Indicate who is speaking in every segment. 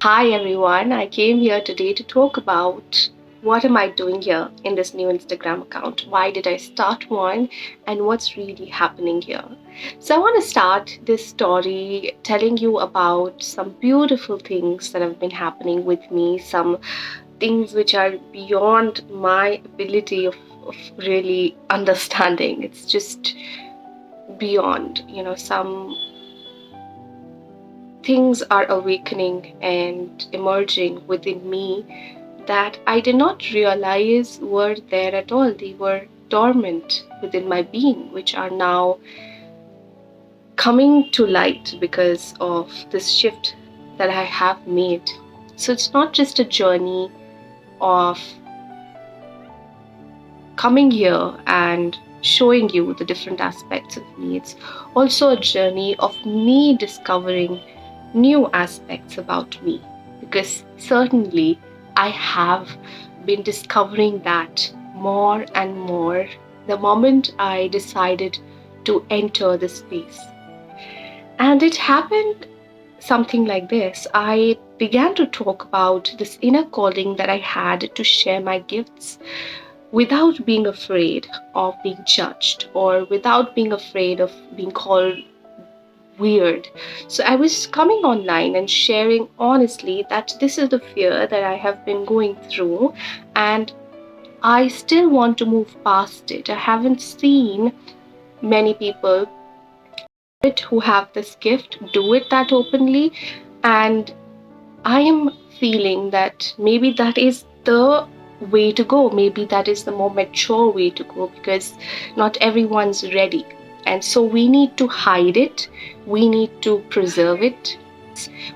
Speaker 1: Hi everyone, I came here today to talk about what am I doing here in this new Instagram account? Why did I start one and what's really happening here? So I want to start this story telling you about some beautiful things that have been happening with me, some things which are beyond my ability of really understanding. It's just beyond, some things are awakening and emerging within me that I did not realize were there at all. They were dormant within my being, which are now coming to light because of this shift that I have made. So it's not just a journey of coming here and showing you the different aspects of me, it's also a journey of me discovering new aspects about me, because certainly I have been discovering that more and more the moment I decided to enter this space. And it happened something like this. I began to talk about this inner calling that I had to share my gifts without being afraid of being judged or without being afraid of being called weird. So I was coming online and sharing honestly that this is the fear that I have been going through, and I still want to move past it. I haven't seen many people who have this gift do it that openly, and I am feeling that maybe that is the way to go. Maybe that is the more mature way to go, because not everyone's ready. And so we need to hide it, we need to preserve it,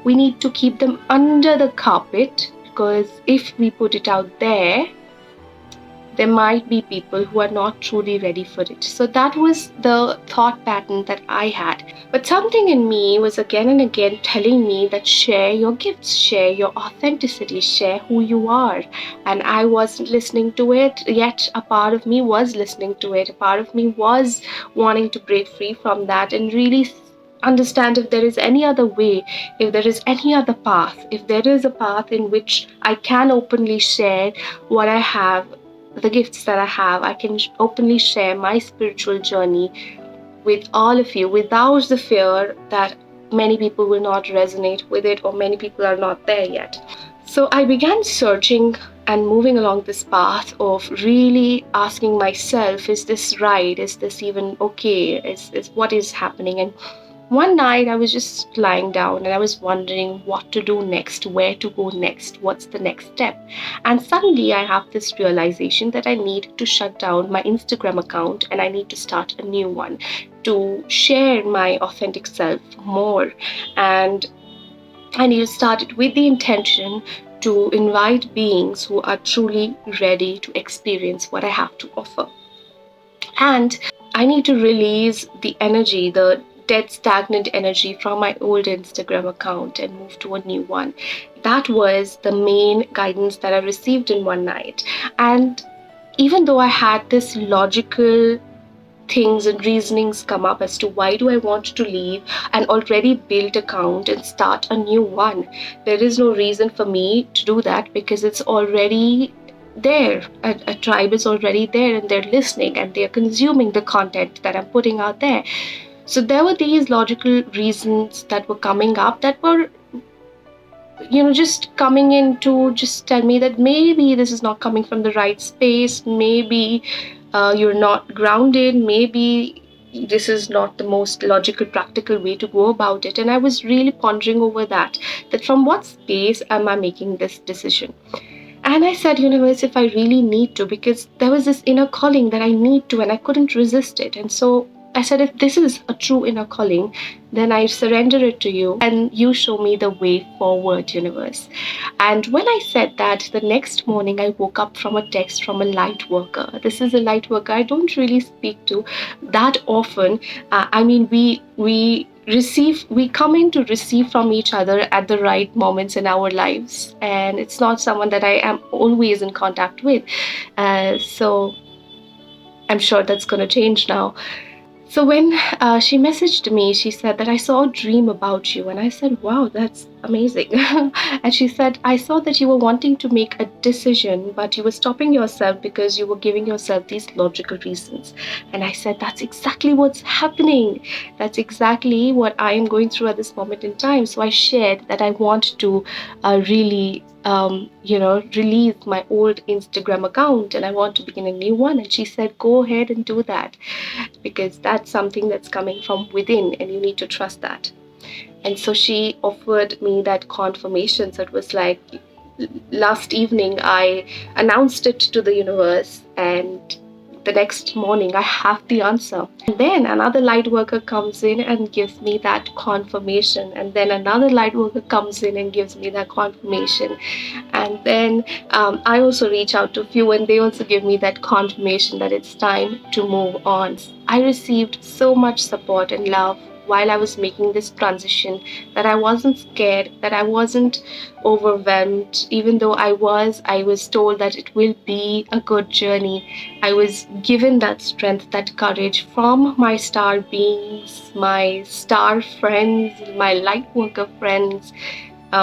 Speaker 1: we need to keep them under the carpet, because if we put it out there, there might be people who are not truly ready for it. So that was the thought pattern that I had. But something in me was again and again telling me that share your gifts, share your authenticity, share who you are. And I wasn't listening to it, yet a part of me was listening to it. A part of me was wanting to break free from that and really understand if there is any other way, if there is any other path, if there is a path in which I can openly share what I have, the gifts that I have. I can openly share my spiritual journey with all of you without the fear that many people will not resonate with it or many people are not there yet. So I began searching and moving along this path of really asking myself, is this right? Is this even okay? Is what is happening? And one night I was just lying down and I was wondering what to do next, where to go next, what's the next step. And suddenly I have this realization that I need to shut down my Instagram account and I need to start a new one to share my authentic self more. And I need to start it with the intention to invite beings who are truly ready to experience what I have to offer. And I need to release the energy, the dead, stagnant energy from my old Instagram account and move to a new one. That was the main guidance that I received in one night. And even though I had this logical things and reasonings come up as to why do I want to leave an already built account and start a new one, there is no reason for me to do that because it's already there. A tribe is already there and they're listening and they're consuming the content that I'm putting out there. So there were these logical reasons that were coming up that were just coming in to just tell me that maybe this is not coming from the right space, maybe you're not grounded, maybe this is not the most logical practical way to go about it. And I was really pondering over that from what space am I making this decision. And I said, universe, if I really need to, because there was this inner calling that I need to and I couldn't resist it. And so I said, if this is a true inner calling, then I surrender it to you and you show me the way forward, universe. And when I said that, the next morning I woke up from a text from a light worker. This is a light worker I don't really speak to that often. We come in to receive from each other at the right moments in our lives, and it's not someone that I am always in contact with. So I'm sure that's going to change now. So when she messaged me, she said that I saw a dream about you. And I said, wow, that's amazing. And she said, I saw that you were wanting to make a decision, but you were stopping yourself because you were giving yourself these logical reasons. And I said, that's exactly what's happening. That's exactly what I am going through at this moment in time. So I shared that I want to really release my old Instagram account and I want to begin a new one. And she said, go ahead and do that, because that's something that's coming from within and you need to trust that. And so she offered me that confirmation. So it was like last evening I announced it to the universe, and the next morning I have the answer. And then another light worker comes in and gives me that confirmation. And then another light worker comes in and gives me that confirmation. And then I also reach out to a few and they also give me that confirmation that it's time to move on. I received so much support and love while I was making this transition, that I wasn't scared, that I wasn't overwhelmed. Even though I was told that it will be a good journey. I was given that strength, that courage from my star beings, my star friends, my light worker friends,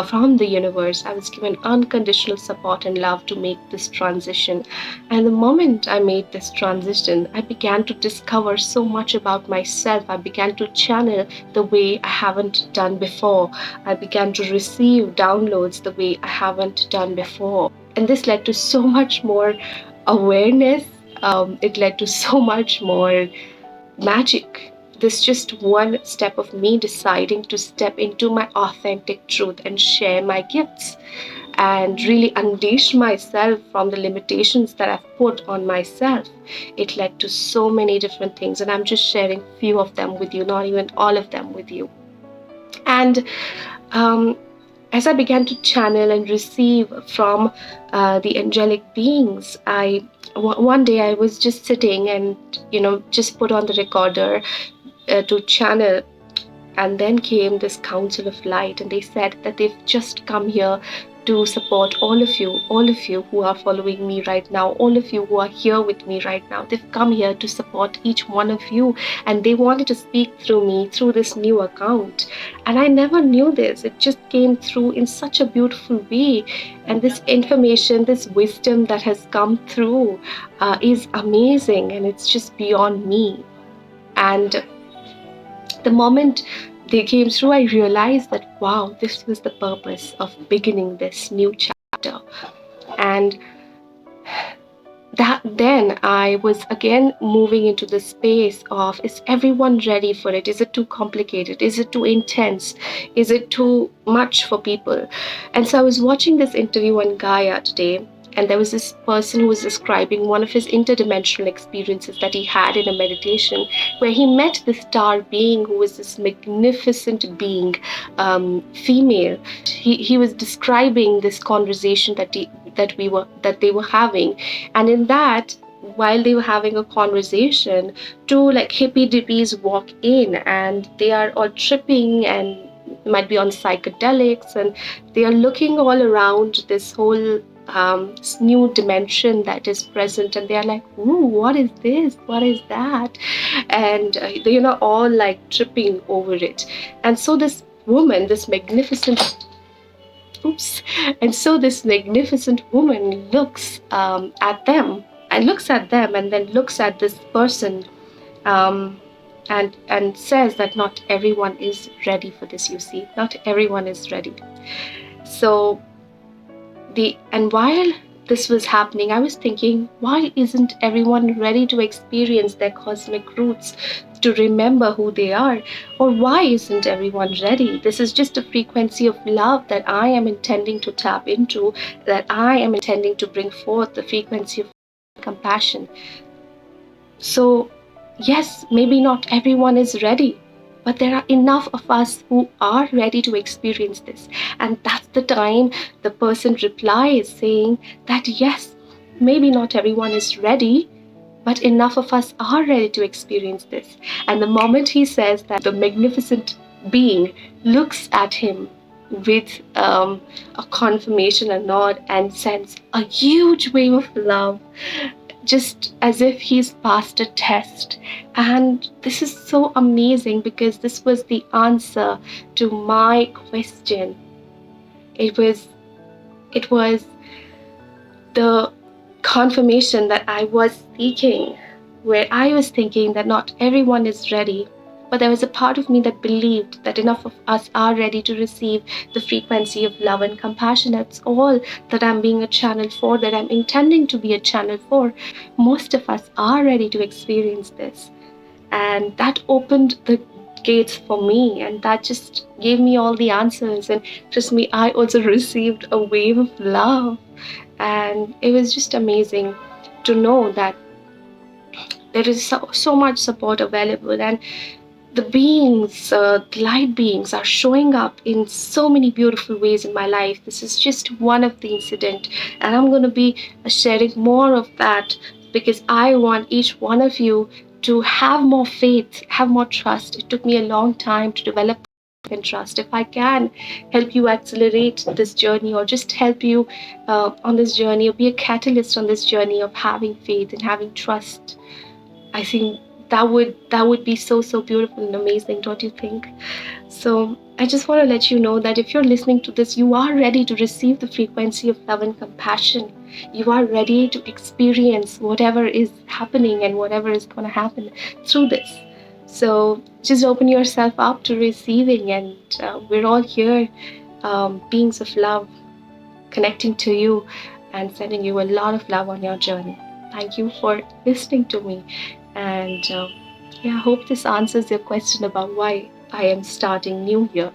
Speaker 1: from the universe. I was given unconditional support and love to make this transition. And the moment I made this transition, I began to discover so much about myself. I began to channel the way I haven't done before. I began to receive downloads the way I haven't done before. And this led to so much more awareness. It led to so much more magic. This is just one step of me deciding to step into my authentic truth and share my gifts and really unleash myself from the limitations that I've put on myself. It led to so many different things, and I'm just sharing few of them with you, not even all of them with you. And as I began to channel and receive from the angelic beings, one day I was just sitting and just put on the recorder to channel, and then came this council of light, and they said that they've just come here to support all of you who are following me right now, all of you who are here with me right now. They've come here to support each one of you, and they wanted to speak through me through this new account. And I never knew this. It just came through in such a beautiful way. And this information, this wisdom that has come through is amazing, and it's just beyond me. And the moment they came through, I realized that, wow, this was the purpose of beginning this new chapter. And that then I was again moving into the space of, is everyone ready for it? Is it too complicated? Is it too intense? Is it too much for people? And so I was watching this interview on Gaia today, and there was this person who was describing one of his interdimensional experiences that he had in a meditation, where he met this star being who was this magnificent being, female. He was describing this conversation that they were having, and in that, while they were having a conversation, two like hippie dippies walk in, and they are all tripping and might be on psychedelics, and they are looking all around this whole new dimension that is present, and they are like, ooh, what is this, what is that? And they all like tripping over it. And so this woman, this magnificent and so this magnificent woman looks at them and then looks at this person, and says that not everyone is ready for this. You see, not everyone is ready. So and while this was happening, I was thinking, why isn't everyone ready to experience their cosmic roots, to remember who they are? Or why isn't everyone ready? This is just a frequency of love that I am intending to tap into, that I am intending to bring forth, the frequency of compassion. So yes, maybe not everyone is ready, but there are enough of us who are ready to experience this. And that's the time the person replies, saying that yes, maybe not everyone is ready, but enough of us are ready to experience this. And the moment he says that, the magnificent being looks at him with a confirmation, a nod, and sends a huge wave of love, just as if he's passed a test. And this is so amazing, because this was the answer to my question. It was the confirmation that I was seeking, where I was thinking that not everyone is ready. But there was a part of me that believed that enough of us are ready to receive the frequency of love and compassion. That's all that I'm being a channel for, that I'm intending to be a channel for. Most of us are ready to experience this. And that opened the gates for me, and that just gave me all the answers. And trust me, I also received a wave of love, and it was just amazing to know that there is so much support available. And the beings, the light beings, are showing up in so many beautiful ways in my life. This is just one of the incident, and I'm going to be sharing more of that, because I want each one of you to have more faith, have more trust. It took me a long time to develop and trust. If I can help you accelerate this journey, or just help you on this journey, or be a catalyst on this journey of having faith and having trust, I think that would be so beautiful and amazing, don't you think? So I just want to let you know that if you're listening to this, you are ready to receive the frequency of love and compassion. You are ready to experience whatever is happening and whatever is going to happen through this. So just open yourself up to receiving, and we're all here, beings of love, connecting to you and sending you a lot of love on your journey. Thank you for listening to me. And yeah, I hope this answers your question about why I am starting new year.